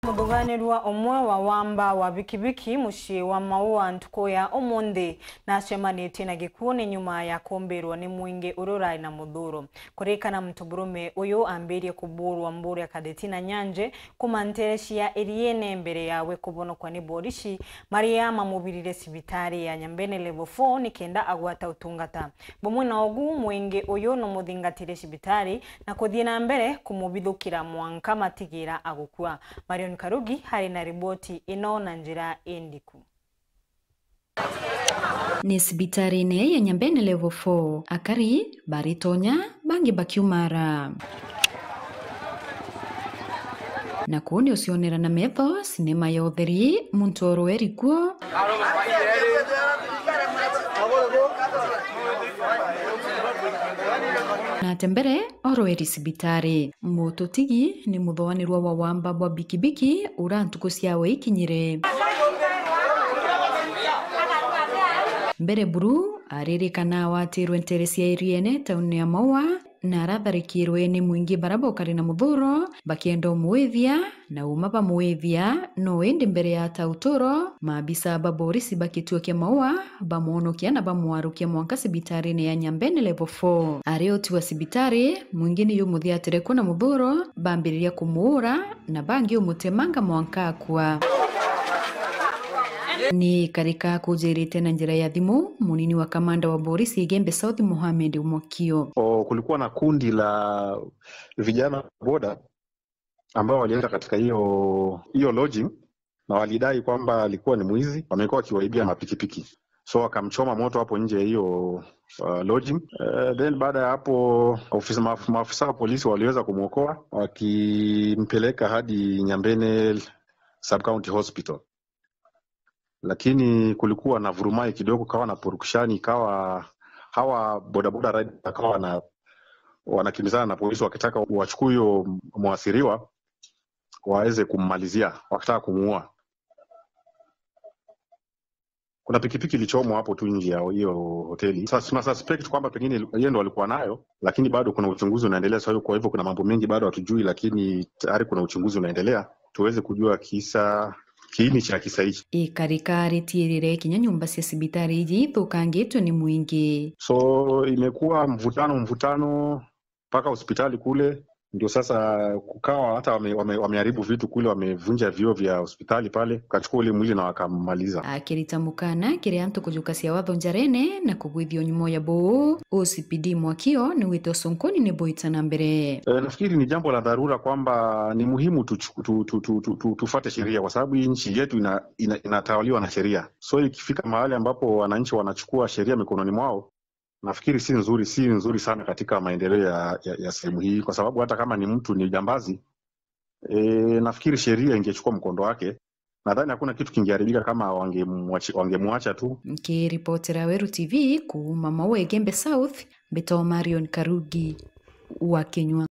Mudhuganirwa omwe wa wamba wa bikibiki mushi wa maua ntukoya omonde na shemanite na gikuone nyuma ya komberwa ni mwinge urorai na mudhuro. Kurekana mtuburume uyo amberie kuburwa mburi ya kadetina nyanje kumantereshi ya eriene mbere yawe kubono kwa niborishi Mariama mubirire sibitari ya Nyambene level 4 ni kenda agwata utungata. Bomwe na ogu mwinge uyo no mudhingatire sibitari na kuthina mbere kumubidhukira mwanka matigira agukua. Marion Karugi hari na riboti ino na njira endiku. Ni sibitari ya Nyambene level 4 akari baritonya bangi bakiumara na kuoni usionera na metho sinema ya utheri muntoro erikuo na tembere oro eri sibitari mututigi ni muthoanirwa wa wamba bwa bikibiki urantuko ciawe ikinyire mbere buru aririkana watirwe nteresi ya iriene tauni ya maua na aratharikirwe ni mwingi barabokari na muthuro bakienda muwithia na uma bamuwithia no ende mbere ya tauturo maabisa baborisi bakituo kia maua bamuonokia na bamuarukia mwanka sibitari ya Nyambene level 4 arioti wa sibitari mwingine yu muthiatire kuna muthuro bambiriria kumuura na bangi umutemanga mwanka akua. Ni karika kujirite na njira ya thimu munini wa kamanda wa Borisi Igembe South Mohamed Umokio. Kulikuwa na kundi la vijana boda ambao walienda katika hiyo lodging na walidai kwamba alikuwa ni mwizi, wamekuwa wakiwaibia mapikipiki. So wakamchoma moto hapo nje hiyo lodging. Then baada ya hapo maafisa wa polisi waliweza kumuokoa wakimpeleka hadi Nyambene Sub County Hospital. Lakini kulikuwa na vurumai kidogo, kawa na purukushani, kawa hawa bodaboda rider kawa wanakimbizana na polisi wakitaka wachukue huyo muathiriwa waweze kummalizia, wakitaka kumuua. Kuna pikipiki ilichomwa hapo tu nje ya hiyo hoteli. Sasa tuna suspect kwamba pengine yeye ndo alikuwa nayo, lakini bado kuna uchunguzi unaendelea. Sasa kwa hivyo kuna mambo mengi bado hatujui, lakini tayari kuna uchunguzi unaendelea tuweze kujua kiini cha kisa hichi. Ikarikari tirire kinya nyumba cia sibitari iji thukangitwe ni mwingi. So imekuwa mvutano mpaka hospitali kule, ndio sasa kukawa hata wameharibu vitu kule, wamevunja vioo vya hospitali pale, kachukua ile mwili na wakamaliza. Akirita mukana kire antu kujukasia watho njarene na kugwithio nyumo ya buu OCPD Mwakio ni wito sonkoni ni boitana mbere. Nafikiri ni jambo la dharura kwamba ni muhimu tufuate sheria, kwa sababu nchi yetu inatawaliwa na sheria. So ikifika mahali ambapo wananchi wanachukua sheria mikononi mwao, nafikiri si nzuri sana katika maendeleo ya sehemu hii, kwa sababu hata kama ni mtu ni jambazi, nafikiri sheria ingechukua mkondo wake. Nadhani hakuna kitu kingeharibika kama wangemwacha tu. Kiripotera Weru TV kuuma Maua Igembe South, Beto Marion Karugi wa Kenya.